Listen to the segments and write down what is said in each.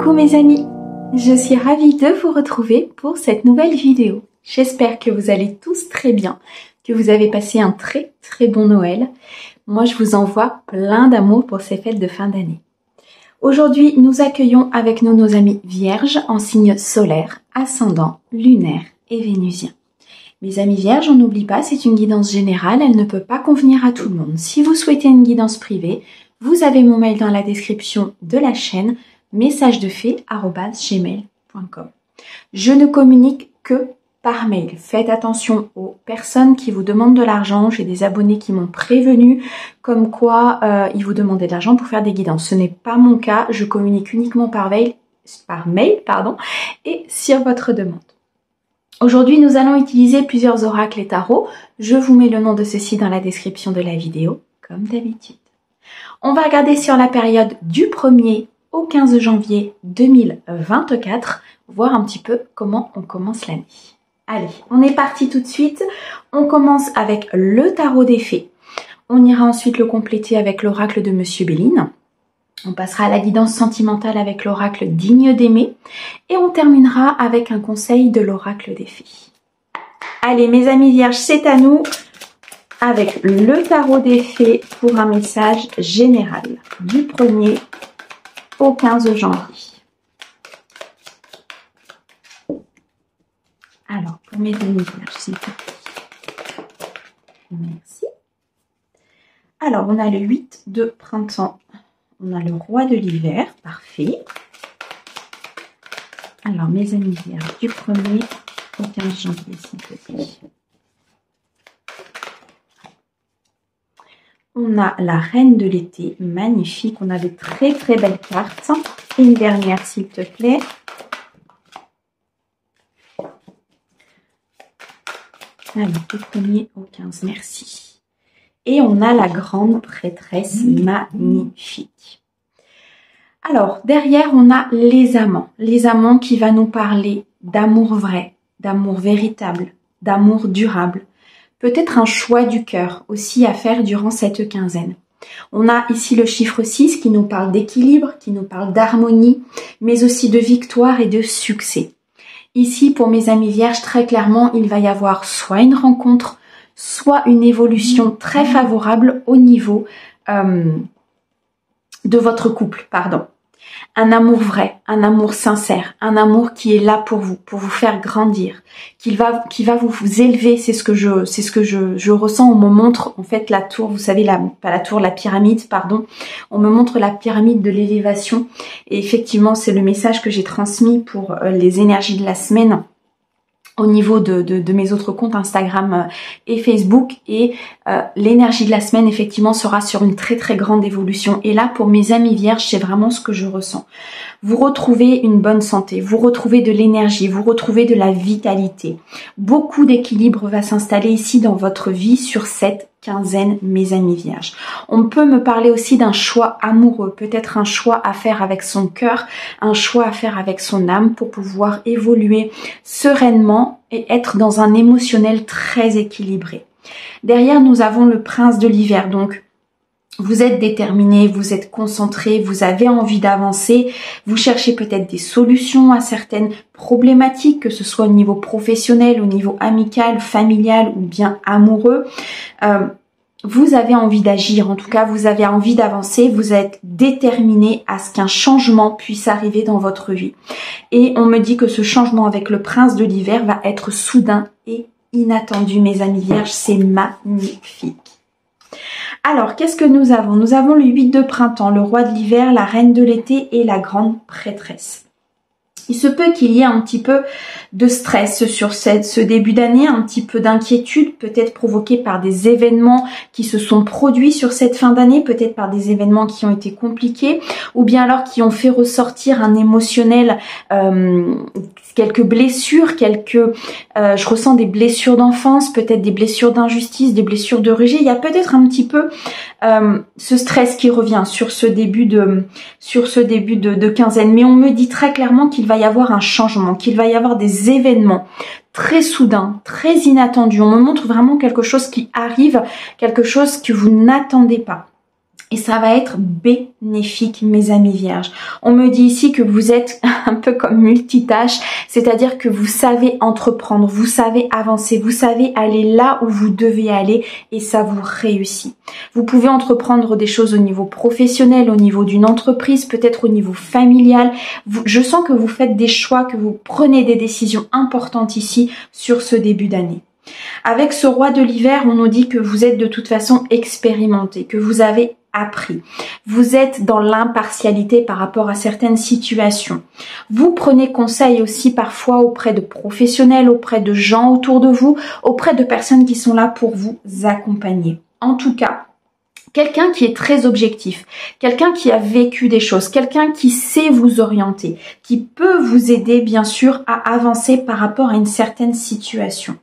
Coucou mes amis, je suis ravie de vous retrouver pour cette nouvelle vidéo. J'espère que vous allez tous très bien, que vous avez passé un très bon Noël. Moi je vous envoie plein d'amour pour ces fêtes de fin d'année. Aujourd'hui nous accueillons avec nous nos amis vierges en signe solaire, ascendant, lunaire et vénusien. Mes amis vierges, on n'oublie pas, c'est une guidance générale, elle ne peut pas convenir à tout le monde. Si vous souhaitez une guidance privée, vous avez mon mail dans la description de la chaîne, messagesdefée@gmail.com. Je ne communique que par mail. Faites attention aux personnes qui vous demandent de l'argent. J'ai des abonnés qui m'ont prévenu comme quoi ils vous demandaient de l'argent pour faire des guidances. Ce n'est pas mon cas, je communique uniquement par mail, et sur votre demande. Aujourd'hui, nous allons utiliser plusieurs oracles et tarots. Je vous mets le nom de ceux-ci dans la description de la vidéo, comme d'habitude. On va regarder sur la période du 1er au 15 janvier 2024, voir un petit peu comment on commence l'année. Allez, on est parti tout de suite. On commence avec le tarot des fées. On ira ensuite le compléter avec l'oracle de Monsieur Béline. On passera à la guidance sentimentale avec l'oracle digne d'aimer. Et on terminera avec un conseil de l'oracle des fées. Allez, mes amis vierges, c'est à nous avec le tarot des fées pour un message général du 1er au 15 janvier. Alors, pour mes amis vierges, c'est parti. Merci. Alors, on a le 8 de printemps. On a le roi de l'hiver. Parfait. Alors, mes amis vierges, du 1er au 15 janvier, s'il vous plaît. On a la reine de l'été, magnifique. On a de très belles cartes. Et une dernière, s'il te plaît. Alors, du 1er au 15, merci. Et on a la grande prêtresse, magnifique. Alors, derrière, on a les amants. Les amants qui va nous parler d'amour vrai, d'amour véritable, d'amour durable. Peut-être un choix du cœur aussi à faire durant cette quinzaine. On a ici le chiffre 6 qui nous parle d'équilibre, qui nous parle d'harmonie, mais aussi de victoire et de succès. Ici, pour mes amis vierges, très clairement, il va y avoir soit une rencontre, soit une évolution très favorable au niveau de votre couple, Un amour vrai, un amour sincère, un amour qui est là pour vous faire grandir, qui va vous élever. C'est ce que je ressens. On me montre en fait la tour, vous savez, la pyramide, On me montre la pyramide de l'élévation. Et effectivement, c'est le message que j'ai transmis pour les énergies de la semaine au niveau de mes autres comptes Instagram et Facebook. Et l'énergie de la semaine effectivement sera sur une très grande évolution. Et là, pour mes amis vierges, c'est vraiment ce que je ressens. Vous retrouvez une bonne santé, vous retrouvez de l'énergie, vous retrouvez de la vitalité. Beaucoup d'équilibre va s'installer ici dans votre vie sur cette quinzaine, mes amis vierges. On peut me parler aussi d'un choix amoureux, peut-être un choix à faire avec son cœur, un choix à faire avec son âme pour pouvoir évoluer sereinement et être dans un émotionnel très équilibré. Derrière, nous avons le prince de l'hiver, donc vous êtes déterminé, vous êtes concentré, vous avez envie d'avancer, vous cherchez peut-être des solutions à certaines problématiques, que ce soit au niveau professionnel, au niveau amical, familial ou bien amoureux. Vous avez envie d'agir, en tout cas vous avez envie d'avancer, vous êtes déterminé à ce qu'un changement puisse arriver dans votre vie. Et on me dit que ce changement avec le prince de l'hiver va être soudain et inattendu, mes amis vierges, c'est magnifique. Alors, qu'est-ce que nous avons? Nous avons le 8 de printemps, le roi de l'hiver, la reine de l'été et la grande prêtresse. Il se peut qu'il y ait un petit peu de stress sur ce début d'année, un petit peu d'inquiétude, peut-être provoqué par des événements qui se sont produits sur cette fin d'année, peut-être par des événements qui ont été compliqués, ou bien alors qui ont fait ressortir un émotionnel, quelques blessures, je ressens des blessures d'enfance, peut-être des blessures d'injustice, des blessures de rejet. Il y a peut-être un petit peu ce stress qui revient sur ce début de quinzaine. Mais on me dit très clairement qu'il va y avoir un changement, qu'il va y avoir des événements très soudains, très inattendus. On me montre vraiment quelque chose qui arrive, quelque chose que vous n'attendez pas. Et ça va être bénéfique, mes amis vierges. On me dit ici que vous êtes un peu comme multitâche, c'est-à-dire que vous savez entreprendre, vous savez avancer, vous savez aller là où vous devez aller et ça vous réussit. Vous pouvez entreprendre des choses au niveau professionnel, au niveau d'une entreprise, peut-être au niveau familial. Je sens que vous faites des choix, que vous prenez des décisions importantes ici sur ce début d'année. Avec ce roi de l'hiver, on nous dit que vous êtes de toute façon expérimenté, que vous avez appris. Vous êtes dans l'impartialité par rapport à certaines situations. Vous prenez conseil aussi parfois auprès de professionnels, auprès de gens autour de vous, auprès de personnes qui sont là pour vous accompagner. En tout cas, quelqu'un qui est très objectif, quelqu'un qui a vécu des choses, quelqu'un qui sait vous orienter, qui peut vous aider bien sûr à avancer par rapport à une certaine situation.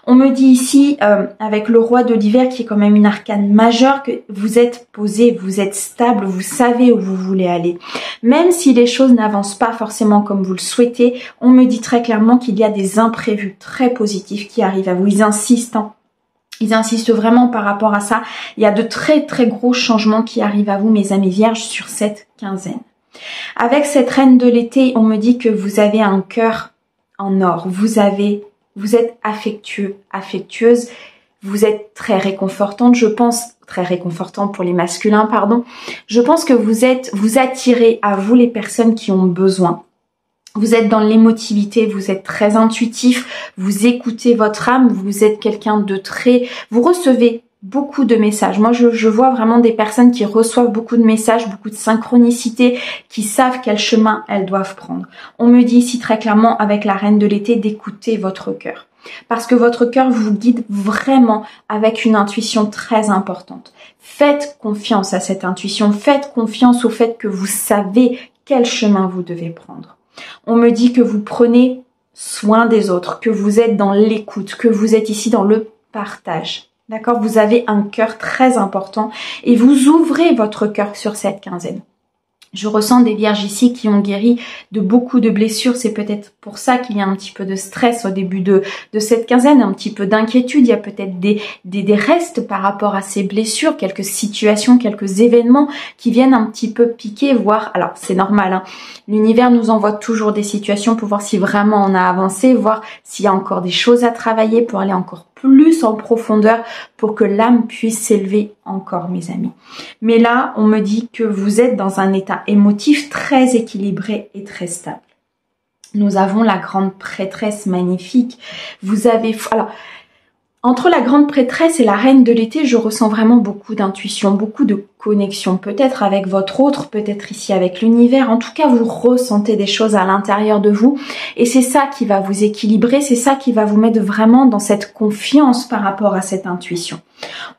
On me dit ici, avec le roi de l'hiver qui est quand même une arcane majeure, que vous êtes posé, vous êtes stable, vous savez où vous voulez aller. Même si les choses n'avancent pas forcément comme vous le souhaitez, on me dit très clairement qu'il y a des imprévus très positifs qui arrivent à vous. Ils insistent, hein. Ils insistent vraiment par rapport à ça. Il y a de très très gros changements qui arrivent à vous, mes amis vierges, sur cette quinzaine. Avec cette reine de l'été, on me dit que vous avez un cœur en or. Vous êtes affectueux, affectueuse. Vous êtes très réconfortante, je pense, très réconfortante pour les masculins, pardon. Je pense que vous attirez à vous les personnes qui ont besoin. Vous êtes dans l'émotivité, vous êtes très intuitif, vous écoutez votre âme, vous êtes quelqu'un de très... Vous recevez beaucoup de messages. Moi, je vois vraiment des personnes qui reçoivent beaucoup de messages, beaucoup de synchronicité, qui savent quel chemin elles doivent prendre. On me dit ici très clairement, avec la reine de l'été, d'écouter votre cœur. Parce que votre cœur vous guide vraiment avec une intuition très importante. Faites confiance à cette intuition, faites confiance au fait que vous savez quel chemin vous devez prendre. On me dit que vous prenez soin des autres, que vous êtes dans l'écoute, que vous êtes ici dans le partage. D'accord? Vous avez un cœur très important et vous ouvrez votre cœur sur cette quinzaine. Je ressens des vierges ici qui ont guéri de beaucoup de blessures. C'est peut-être pour ça qu'il y a un petit peu de stress au début de cette quinzaine, un petit peu d'inquiétude. Il y a peut-être des restes par rapport à ces blessures, quelques situations, quelques événements qui viennent un petit peu piquer, voire... Alors, c'est normal, hein. L'univers nous envoie toujours des situations pour voir si vraiment on a avancé, voir s'il y a encore des choses à travailler pour aller encore plus en profondeur pour que l'âme puisse s'élever encore, mes amis. Mais là, on me dit que vous êtes dans un état émotif très équilibré et très stable. Nous avons la grande prêtresse magnifique. Vous avez... Alors, entre la grande prêtresse et la reine de l'été, je ressens vraiment beaucoup d'intuition, beaucoup de connexion, peut-être avec votre autre, peut-être ici avec l'univers. En tout cas, vous ressentez des choses à l'intérieur de vous et c'est ça qui va vous équilibrer, c'est ça qui va vous mettre vraiment dans cette confiance par rapport à cette intuition.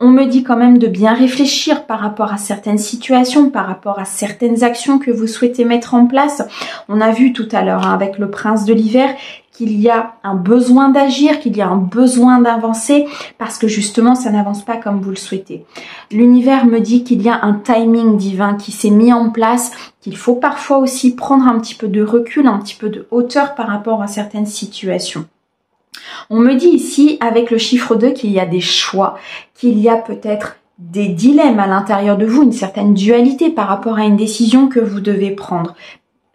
On me dit quand même de bien réfléchir par rapport à certaines situations, par rapport à certaines actions que vous souhaitez mettre en place. On a vu tout à l'heure, hein, avec le prince de l'hiver, qu'il y a un besoin d'agir, qu'il y a un besoin d'avancer parce que justement ça n'avance pas comme vous le souhaitez. L'univers me dit qu'il y a un timing divin qui s'est mis en place, qu'il faut parfois aussi prendre un petit peu de recul, un petit peu de hauteur par rapport à certaines situations. On me dit ici avec le chiffre 2 qu'il y a des choix, qu'il y a peut-être des dilemmes à l'intérieur de vous, une certaine dualité par rapport à une décision que vous devez prendre.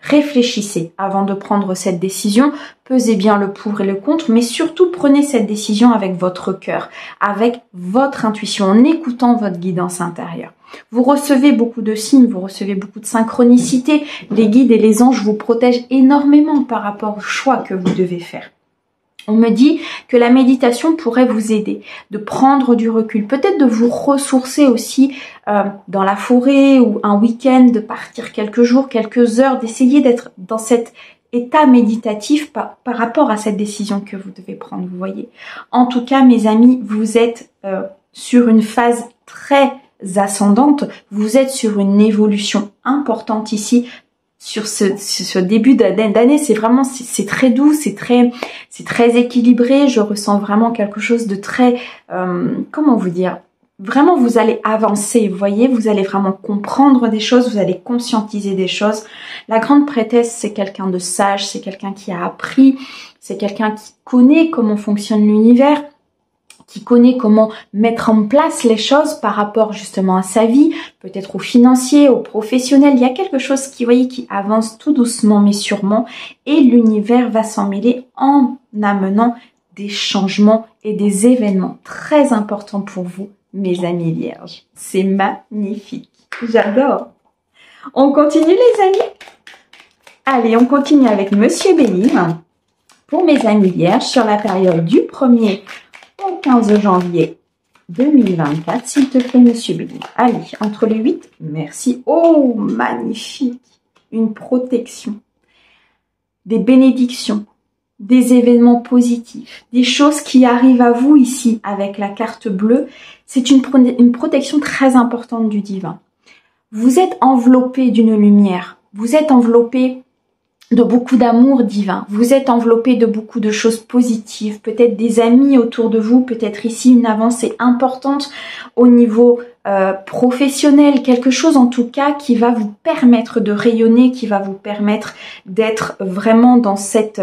Réfléchissez avant de prendre cette décision, pesez bien le pour et le contre, mais surtout prenez cette décision avec votre cœur, avec votre intuition, en écoutant votre guidance intérieure. Vous recevez beaucoup de signes, vous recevez beaucoup de synchronicité, les guides et les anges vous protègent énormément par rapport au choix que vous devez faire. On me dit que la méditation pourrait vous aider, de prendre du recul, peut-être de vous ressourcer aussi dans la forêt ou un week-end, de partir quelques jours, quelques heures, d'essayer d'être dans cet état méditatif par rapport à cette décision que vous devez prendre, vous voyez. En tout cas, mes amis, vous êtes sur une phase très ascendante, vous êtes sur une évolution importante ici, sur ce début d'année, c'est très doux, c'est très équilibré. Je ressens vraiment quelque chose de très, comment vous dire, vraiment vous allez avancer, vous voyez, vous allez vraiment comprendre des choses, vous allez conscientiser des choses. La grande prêtresse, c'est quelqu'un de sage, c'est quelqu'un qui a appris, c'est quelqu'un qui connaît comment fonctionne l'univers, qui connaît comment mettre en place les choses par rapport justement à sa vie, peut-être au financier, au professionnel. Il y a quelque chose qui, vous voyez, qui avance tout doucement mais sûrement, et l'univers va s'en mêler en amenant des changements et des événements très importants pour vous, mes amis vierges. C'est magnifique. J'adore. On continue les amis? Allez, on continue avec Monsieur Bélim. Pour mes amis vierges, sur la période du 1er au 15 janvier 2024, s'il te plaît, Monsieur Bélim. Allez, entre les 8, merci. Oh, magnifique. Une protection, des bénédictions, des événements positifs, des choses qui arrivent à vous ici avec la carte bleue. C'est une protection très importante du divin. Vous êtes enveloppé d'une lumière, vous êtes enveloppé de beaucoup d'amour divin, vous êtes enveloppé de beaucoup de choses positives, peut-être des amis autour de vous, peut-être ici une avancée importante au niveau professionnel, quelque chose en tout cas qui va vous permettre de rayonner, qui va vous permettre d'être vraiment dans cette...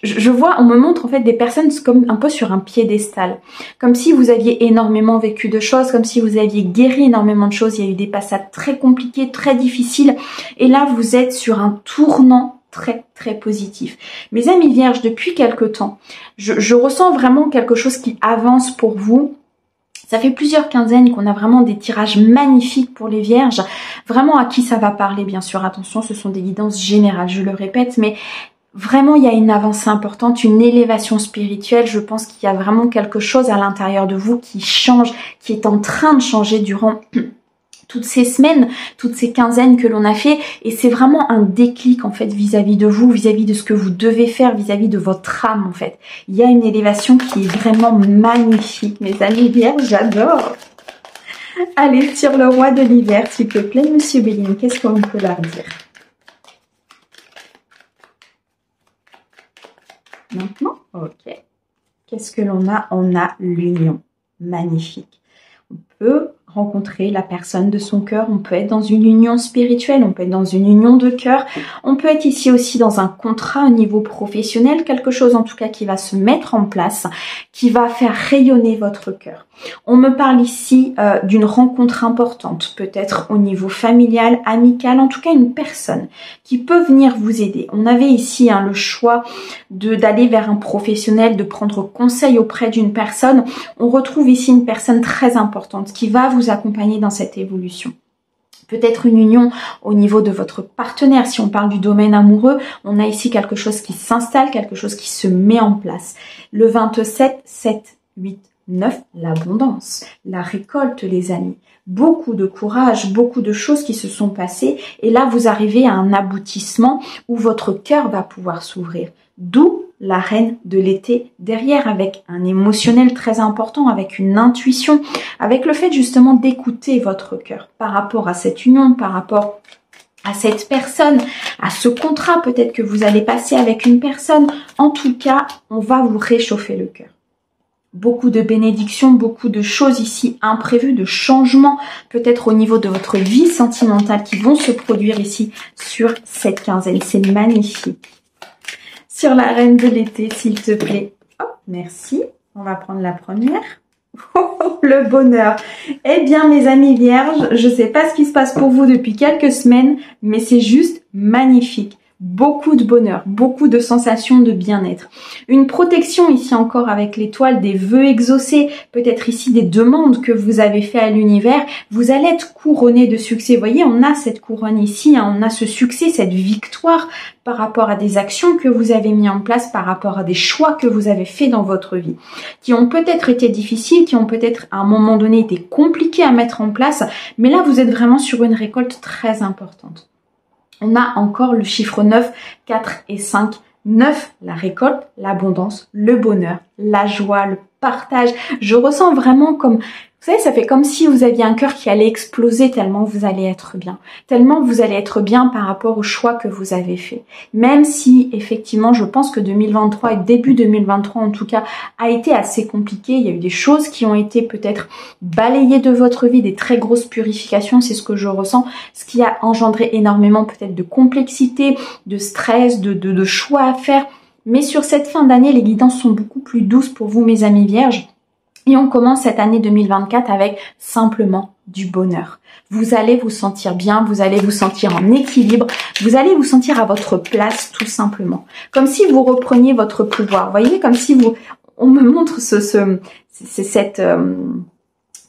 Je vois, on me montre en fait des personnes comme un peu sur un piédestal, comme si vous aviez énormément vécu de choses, comme si vous aviez guéri énormément de choses, il y a eu des passages très compliqués, très difficiles, et là vous êtes sur un tournant très positif. Mes amis vierges, depuis quelque temps, je ressens vraiment quelque chose qui avance pour vous. Ça fait plusieurs quinzaines qu'on a vraiment des tirages magnifiques pour les vierges. Vraiment à qui ça va parler, bien sûr. Attention, ce sont des guidances générales, je le répète, mais vraiment il y a une avancée importante, une élévation spirituelle. Je pense qu'il y a vraiment quelque chose à l'intérieur de vous qui change, qui est en train de changer durant toutes ces semaines, toutes ces quinzaines que l'on a fait, et c'est vraiment un déclic en fait vis-à-vis de vous, vis-à-vis de ce que vous devez faire, vis-à-vis de votre âme en fait. Il y a une élévation qui est vraiment magnifique, mes amis vierges, j'adore. Allez, sur le roi de l'hiver, s'il te plaît, Monsieur Bélim, qu'est-ce qu'on peut leur dire? Maintenant, ok. Qu'est-ce que l'on a? On a l'union, magnifique. On peut rencontrer la personne de son cœur, on peut être dans une union spirituelle, on peut être dans une union de cœur, on peut être ici aussi dans un contrat au niveau professionnel, quelque chose en tout cas qui va se mettre en place, qui va faire rayonner votre cœur. On me parle ici d'une rencontre importante, peut-être au niveau familial, amical, en tout cas une personne qui peut venir vous aider. On avait ici le choix d'aller vers un professionnel, de prendre conseil auprès d'une personne. On retrouve ici une personne très importante qui va vous accompagner dans cette évolution. Peut-être une union au niveau de votre partenaire. Si on parle du domaine amoureux, on a ici quelque chose qui s'installe, quelque chose qui se met en place. Le 27, 7, 8, 9, l'abondance, la récolte les amis. Beaucoup de courage, beaucoup de choses qui se sont passées et là vous arrivez à un aboutissement où votre cœur va pouvoir s'ouvrir. D'où la reine de l'été derrière, avec un émotionnel très important, avec une intuition, avec le fait justement d'écouter votre cœur par rapport à cette union, par rapport à cette personne, à ce contrat peut-être que vous allez passer avec une personne. En tout cas, on va vous réchauffer le cœur. Beaucoup de bénédictions, beaucoup de choses ici imprévues, de changements peut-être au niveau de votre vie sentimentale qui vont se produire ici sur cette quinzaine. C'est magnifique. Sur la reine de l'été, s'il te plaît. Oh, merci. On va prendre la première. Oh, le bonheur. Eh bien, mes amis vierges, je ne sais pas ce qui se passe pour vous depuis quelques semaines, mais c'est juste magnifique. Beaucoup de bonheur, beaucoup de sensations de bien-être. Une protection ici encore avec l'étoile, des vœux exaucés, peut-être ici des demandes que vous avez fait à l'univers. Vous allez être couronné de succès. Vous voyez, on a cette couronne ici, on a ce succès, cette victoire par rapport à des actions que vous avez mis en place, par rapport à des choix que vous avez fait dans votre vie, qui ont peut-être été difficiles, qui ont peut-être à un moment donné été compliqués à mettre en place, mais là vous êtes vraiment sur une récolte très importante. On a encore le chiffre 9, 4 et 5. 9, la récolte, l'abondance, le bonheur, la joie, le partage. Je ressens vraiment comme... Vous savez, ça fait comme si vous aviez un cœur qui allait exploser tellement vous allez être bien. Tellement vous allez être bien par rapport au choix que vous avez fait. Même si, effectivement, je pense que 2023 et début 2023 en tout cas, a été assez compliqué. Il y a eu des choses qui ont été peut-être balayées de votre vie, des très grosses purifications, c'est ce que je ressens. Ce qui a engendré énormément peut-être de complexité, de stress, de choix à faire. Mais sur cette fin d'année, les guidances sont beaucoup plus douces pour vous, mes amis vierges. Et on commence cette année 2024 avec simplement du bonheur. Vous allez vous sentir bien, vous allez vous sentir en équilibre, vous allez vous sentir à votre place tout simplement. Comme si vous repreniez votre pouvoir. Vous voyez, comme si on me montre cette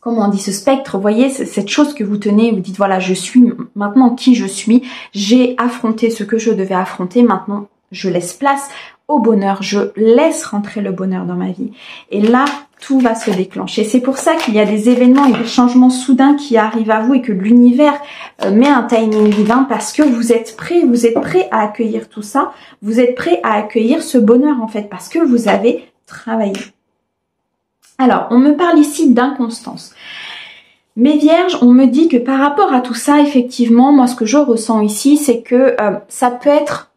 comment on dit, ce spectre, vous voyez, cette chose que vous tenez, vous dites voilà, je suis maintenant qui je suis, j'ai affronté ce que je devais affronter, maintenant je laisse place au bonheur, je laisse rentrer le bonheur dans ma vie. Et là, tout va se déclencher. C'est pour ça qu'il y a des événements et des changements soudains qui arrivent à vous et que l'univers met un timing divin parce que vous êtes prêt à accueillir tout ça, vous êtes prêt à accueillir ce bonheur en fait parce que vous avez travaillé. Alors, on me parle ici d'inconstance. Mes vierges, on me dit que par rapport à tout ça, effectivement, moi ce que je ressens ici, c'est que ça peut être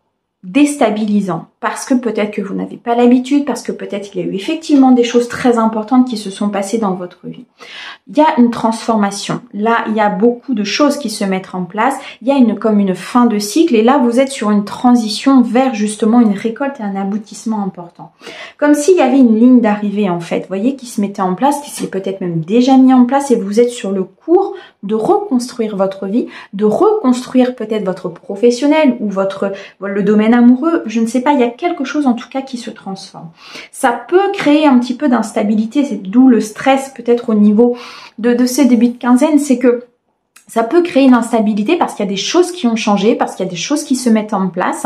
déstabilisant parce que peut-être que vous n'avez pas l'habitude, parce que peut-être il y a eu effectivement des choses très importantes qui se sont passées dans votre vie. Il y a une transformation. Là, il y a beaucoup de choses qui se mettent en place. Il y a comme une fin de cycle et là, vous êtes sur une transition vers justement une récolte et un aboutissement important. Comme s'il y avait une ligne d'arrivée en fait, vous voyez, qui se mettait en place, qui s'est peut-être même déjà mis en place et vous êtes sur le cours de reconstruire votre vie, de reconstruire peut-être votre professionnel ou le domaine amoureux. Je ne sais pas, il y a quelque chose en tout cas qui se transforme. Ça peut créer un petit peu d'instabilité, c'est d'où le stress peut-être au niveau de ces débuts de quinzaine, c'est que ça peut créer une instabilité parce qu'il y a des choses qui ont changé, parce qu'il y a des choses qui se mettent en place,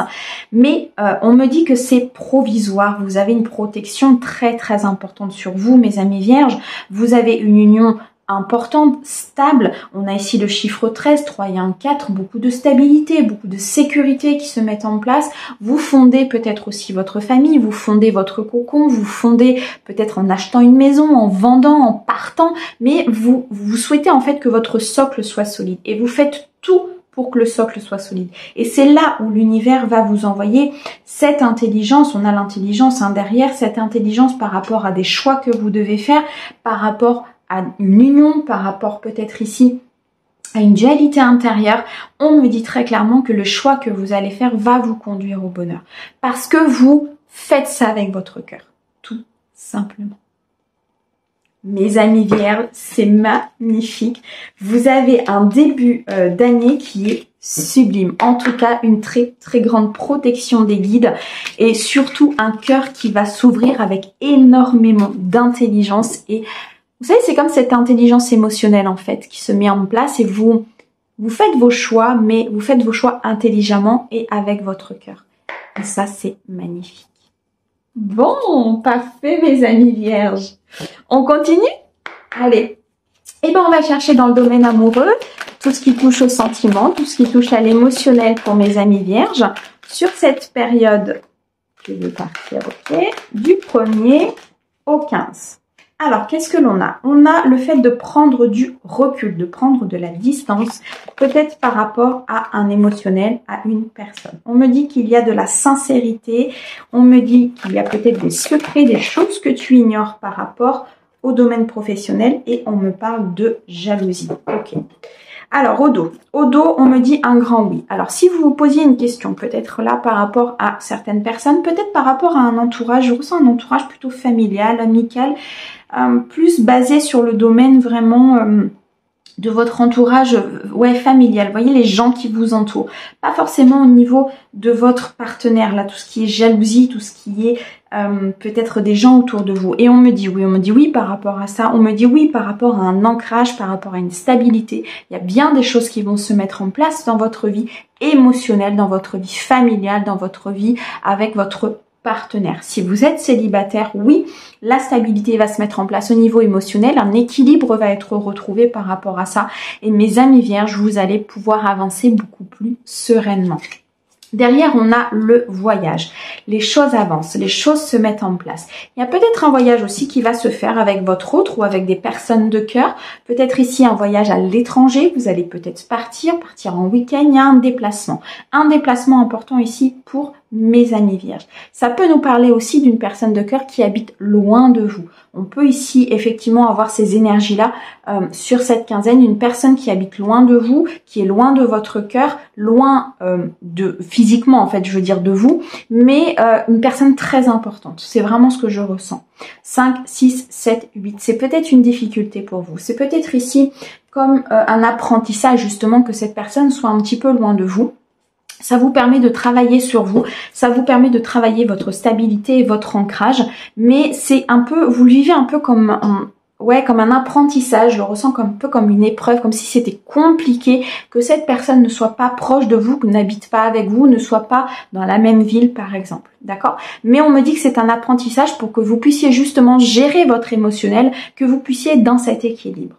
mais on me dit que c'est provisoire. Vous avez une protection très très importante sur vous, mes amis vierges. Vous avez une union importante, stable. On a ici le chiffre 13, 3 et 1, 4, beaucoup de stabilité, beaucoup de sécurité qui se mettent en place. Vous fondez peut-être aussi votre famille, vous fondez votre cocon, vous fondez peut-être en achetant une maison, en vendant, en partant, mais vous souhaitez en fait que votre socle soit solide et vous faites tout pour que le socle soit solide. Et c'est là où l'univers va vous envoyer cette intelligence. On a l'intelligence derrière, cette intelligence par rapport à des choix que vous devez faire, par rapport à une union, par rapport peut-être ici à une dualité intérieure. On me dit très clairement que le choix que vous allez faire va vous conduire au bonheur. Parce que vous faites ça avec votre cœur. Tout simplement. Mes amis vierges, c'est magnifique. Vous avez un début d'année qui est sublime. En tout cas, une très très grande protection des guides et surtout un cœur qui va s'ouvrir avec énormément d'intelligence et vous savez, c'est comme cette intelligence émotionnelle en fait qui se met en place et vous faites vos choix, mais vous faites vos choix intelligemment et avec votre cœur. Et ça, c'est magnifique. Bon, parfait mes amis vierges. On continue? Allez. Eh bien, on va chercher dans le domaine amoureux tout ce qui touche au sentiment, tout ce qui touche à l'émotionnel pour mes amis vierges. Sur cette période, je vais partir, ok, du 1er au 15. Alors, qu'est-ce que l'on a? On a le fait de prendre du recul, de prendre de la distance, peut-être par rapport à un émotionnel, à une personne. On me dit qu'il y a de la sincérité, on me dit qu'il y a peut-être des secrets, des choses que tu ignores par rapport au domaine professionnel et on me parle de jalousie. Ok. Alors, au dos, on me dit un grand oui. Alors, si vous vous posiez une question, peut-être là par rapport à certaines personnes, peut-être par rapport à un entourage, je ressens un entourage plutôt familial, amical, plus basé sur le domaine vraiment de votre entourage familial. Vous voyez les gens qui vous entourent. Pas forcément au niveau de votre partenaire, là, tout ce qui est jalousie, tout ce qui est peut-être des gens autour de vous. Et on me dit oui par rapport à ça. On me dit oui par rapport à un ancrage, par rapport à une stabilité. Il y a bien des choses qui vont se mettre en place dans votre vie émotionnelle, dans votre vie familiale, dans votre vie avec votre partenaire. Si vous êtes célibataire, oui, la stabilité va se mettre en place au niveau émotionnel, un équilibre va être retrouvé par rapport à ça. Et mes amis vierges, vous allez pouvoir avancer beaucoup plus sereinement. Derrière, on a le voyage. Les choses avancent, les choses se mettent en place. Il y a peut-être un voyage aussi qui va se faire avec votre autre ou avec des personnes de cœur. Peut-être ici un voyage à l'étranger. Vous allez peut-être partir en week-end. Il y a un déplacement. Un déplacement important ici pour mes amis vierges. Ça peut nous parler aussi d'une personne de cœur qui habite loin de vous. On peut ici effectivement avoir ces énergies-là sur cette quinzaine, une personne qui habite loin de vous, qui est loin de votre cœur, loin de physiquement en fait, je veux dire de vous, mais une personne très importante. C'est vraiment ce que je ressens. 5, 6, 7, 8. C'est peut-être une difficulté pour vous. C'est peut-être ici comme un apprentissage justement que cette personne soit un petit peu loin de vous. Ça vous permet de travailler sur vous, ça vous permet de travailler votre stabilité et votre ancrage, mais c'est un peu, vous le vivez un peu comme comme un apprentissage, je le ressens un peu comme une épreuve, comme si c'était compliqué, que cette personne ne soit pas proche de vous, que n'habite pas avec vous, ne soit pas dans la même ville par exemple, d'accord? Mais on me dit que c'est un apprentissage pour que vous puissiez justement gérer votre émotionnel, que vous puissiez être dans cet équilibre.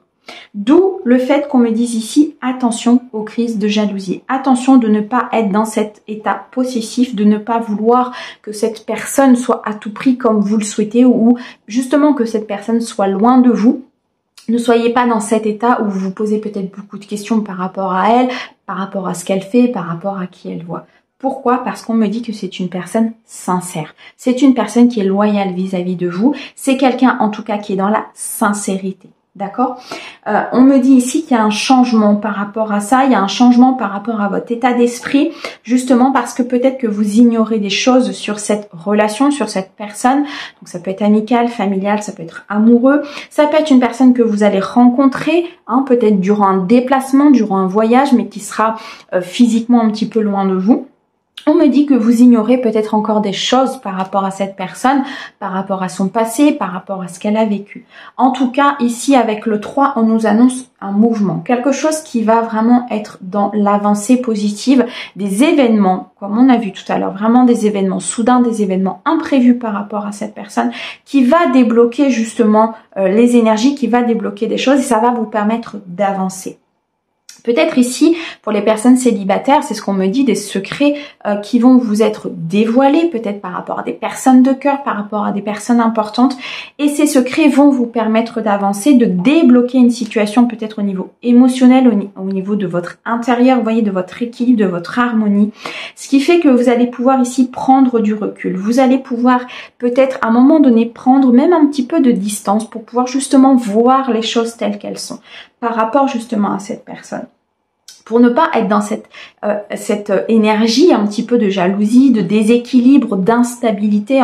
D'où le fait qu'on me dise ici, attention aux crises de jalousie. Attention de ne pas être dans cet état possessif, de ne pas vouloir que cette personne soit à tout prix comme vous le souhaitez ou justement que cette personne soit loin de vous. Ne soyez pas dans cet état où vous vous posez peut-être beaucoup de questions par rapport à elle, par rapport à ce qu'elle fait, par rapport à qui elle voit. Pourquoi? Parce qu'on me dit que c'est une personne sincère. C'est une personne qui est loyale vis-à-vis de vous. C'est quelqu'un en tout cas qui est dans la sincérité. D'accord? On me dit ici qu'il y a un changement par rapport à ça, il y a un changement par rapport à votre état d'esprit, justement parce que peut-être que vous ignorez des choses sur cette relation, sur cette personne. Donc ça peut être amical, familial, ça peut être amoureux, ça peut être une personne que vous allez rencontrer, peut-être durant un déplacement, durant un voyage, mais qui sera physiquement un petit peu loin de vous. On me dit que vous ignorez peut-être encore des choses par rapport à cette personne, par rapport à son passé, par rapport à ce qu'elle a vécu. En tout cas, ici avec le 3, on nous annonce un mouvement, quelque chose qui va vraiment être dans l'avancée positive, des événements, comme on a vu tout à l'heure, vraiment des événements soudains, des événements imprévus par rapport à cette personne, qui va débloquer justement les énergies, qui va débloquer des choses et ça va vous permettre d'avancer. Peut-être ici, pour les personnes célibataires, c'est ce qu'on me dit, des secrets qui vont vous être dévoilés, peut-être par rapport à des personnes de cœur, par rapport à des personnes importantes. Et ces secrets vont vous permettre d'avancer, de débloquer une situation peut-être au niveau émotionnel, au niveau de votre intérieur, vous voyez, de votre équilibre, de votre harmonie. Ce qui fait que vous allez pouvoir ici prendre du recul. Vous allez pouvoir peut-être à un moment donné prendre même un petit peu de distance pour pouvoir justement voir les choses telles qu'elles sont par rapport justement à cette personne. Pour ne pas être dans cette énergie un petit peu de jalousie, de déséquilibre, d'instabilité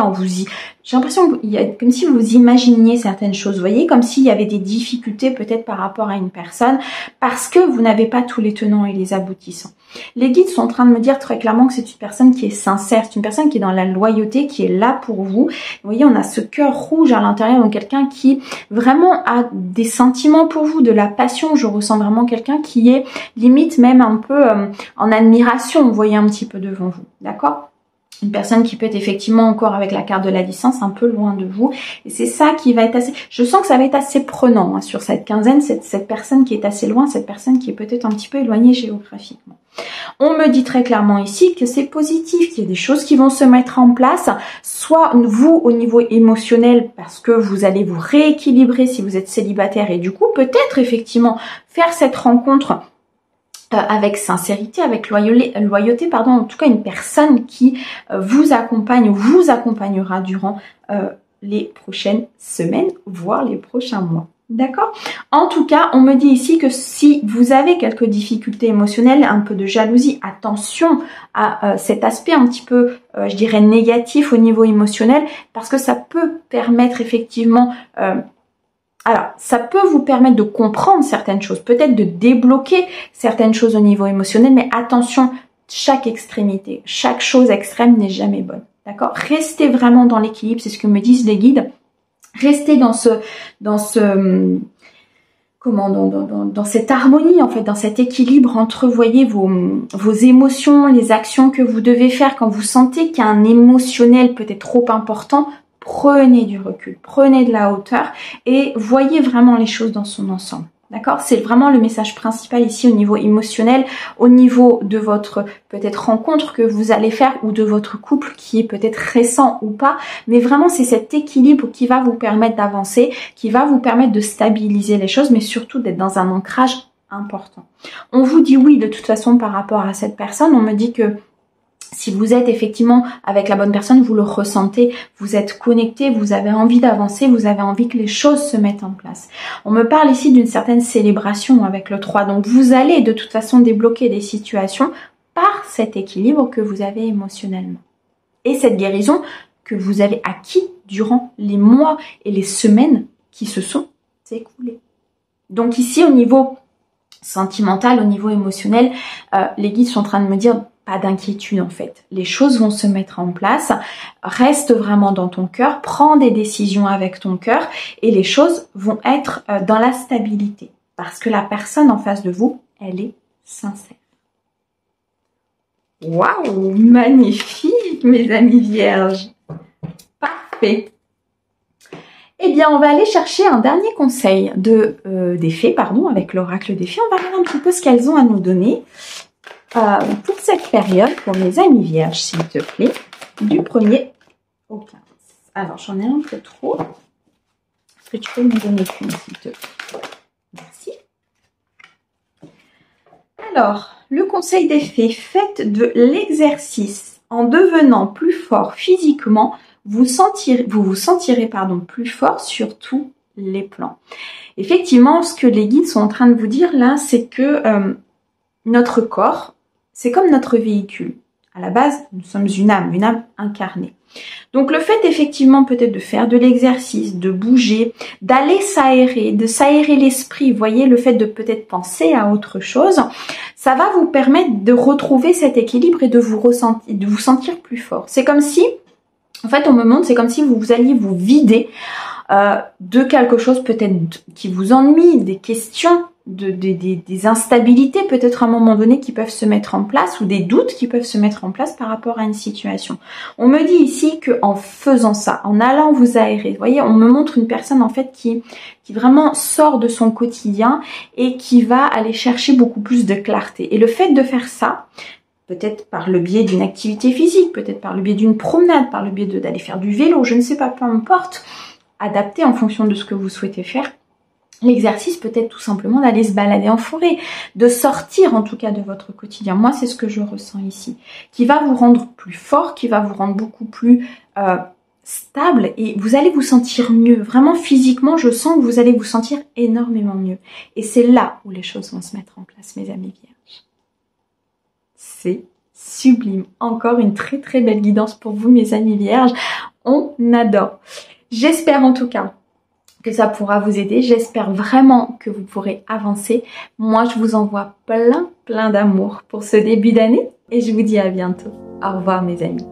j'ai l'impression qu'il y a comme si vous imaginiez certaines choses, vous voyez, comme s'il y avait des difficultés peut-être par rapport à une personne parce que vous n'avez pas tous les tenants et les aboutissants. Les guides sont en train de me dire très clairement que c'est une personne qui est sincère, c'est une personne qui est dans la loyauté, qui est là pour vous. Vous voyez, on a ce cœur rouge à l'intérieur, donc quelqu'un qui vraiment a des sentiments pour vous, de la passion. Je ressens vraiment quelqu'un qui est limite même un peu en admiration, vous voyez, un petit peu devant vous, d'accord? Une personne qui peut être effectivement encore avec la carte de la distance un peu loin de vous. Et c'est ça qui va être assez... Je sens que ça va être assez prenant sur cette quinzaine, cette personne qui est assez loin, cette personne qui est peut-être un petit peu éloignée géographiquement. On me dit très clairement ici que c'est positif, qu'il y a des choses qui vont se mettre en place, soit vous au niveau émotionnel parce que vous allez vous rééquilibrer si vous êtes célibataire et du coup peut-être effectivement faire cette rencontre avec sincérité, avec loyauté, pardon, en tout cas une personne qui vous accompagne ou vous accompagnera durant les prochaines semaines, voire les prochains mois. D'accord? En tout cas, on me dit ici que si vous avez quelques difficultés émotionnelles, un peu de jalousie, attention à cet aspect un petit peu, je dirais, négatif au niveau émotionnel, parce que ça peut permettre effectivement... Alors, ça peut vous permettre de comprendre certaines choses, peut-être de débloquer certaines choses au niveau émotionnel, mais attention, chaque extrémité, chaque chose extrême n'est jamais bonne. D'accord? Restez vraiment dans l'équilibre, c'est ce que me disent les guides. Restez dans cette harmonie, en fait, dans cet équilibre entre, voyez, vos émotions, les actions que vous devez faire quand vous sentez qu'il y a un émotionnel peut-être trop important. Prenez du recul, prenez de la hauteur et voyez vraiment les choses dans son ensemble. D'accord? C'est vraiment le message principal ici au niveau émotionnel, au niveau de votre peut-être rencontre que vous allez faire ou de votre couple qui est peut-être récent ou pas. Mais vraiment, c'est cet équilibre qui va vous permettre d'avancer, qui va vous permettre de stabiliser les choses, mais surtout d'être dans un ancrage important. On vous dit oui de toute façon par rapport à cette personne. On me dit que Si vous êtes effectivement avec la bonne personne, vous le ressentez, vous êtes connecté, vous avez envie d'avancer, vous avez envie que les choses se mettent en place. On me parle ici d'une certaine célébration avec le 3, donc vous allez de toute façon débloquer des situations par cet équilibre que vous avez émotionnellement. Et cette guérison que vous avez acquis durant les mois et les semaines qui se sont écoulées. Donc ici au niveau sentimental, au niveau émotionnel, les guides sont en train de me dire pas d'inquiétude en fait. Les choses vont se mettre en place. Reste vraiment dans ton cœur, prends des décisions avec ton cœur et les choses vont être dans la stabilité. Parce que la personne en face de vous, elle est sincère. Waouh, magnifique mes amis vierges. Parfait. Eh bien, on va aller chercher un dernier conseil des fées, avec l'oracle des fées. On va regarder un petit peu ce qu'elles ont à nous donner pour cette période, pour mes amis vierges, s'il te plaît, du 1er au 15. Alors, j'en ai un peu trop. Est-ce que tu peux me donner une, s'il te plaît? Merci. Alors, le conseil des fées, faites de l'exercice en devenant plus fort physiquement, vous vous sentirez plus fort sur tous les plans. Effectivement, ce que les guides sont en train de vous dire là, c'est que notre corps, c'est comme notre véhicule. À la base, nous sommes une âme incarnée. Donc le fait effectivement peut-être de faire de l'exercice, de bouger, d'aller s'aérer, de s'aérer l'esprit, vous voyez, le fait de peut-être penser à autre chose, ça va vous permettre de retrouver cet équilibre et de vous sentir plus fort. C'est comme si, en fait on me montre, c'est comme si vous alliez vous vider de quelque chose peut-être qui vous ennuie, des questions, des instabilités peut-être à un moment donné qui peuvent se mettre en place ou des doutes qui peuvent se mettre en place par rapport à une situation. On me dit ici qu'en faisant ça, en allant vous aérer, vous voyez, on me montre une personne en fait qui vraiment sort de son quotidien et qui va aller chercher beaucoup plus de clarté. Et le fait de faire ça, peut-être par le biais d'une activité physique, peut-être par le biais d'une promenade, par le biais d'aller faire du vélo, je ne sais pas, peu importe, adapté en fonction de ce que vous souhaitez faire. L'exercice peut être tout simplement d'aller se balader en forêt, de sortir en tout cas de votre quotidien. Moi, c'est ce que je ressens ici, qui va vous rendre plus fort, qui va vous rendre beaucoup plus stable et vous allez vous sentir mieux. Vraiment physiquement, je sens que vous allez vous sentir énormément mieux. Et c'est là où les choses vont se mettre en place, mes amis vierges. C'est sublime. Encore une très très belle guidance pour vous, mes amis vierges. On adore. J'espère en tout cas que ça pourra vous aider. J'espère vraiment que vous pourrez avancer. Moi, je vous envoie plein d'amour pour ce début d'année et je vous dis à bientôt. Au revoir mes amis.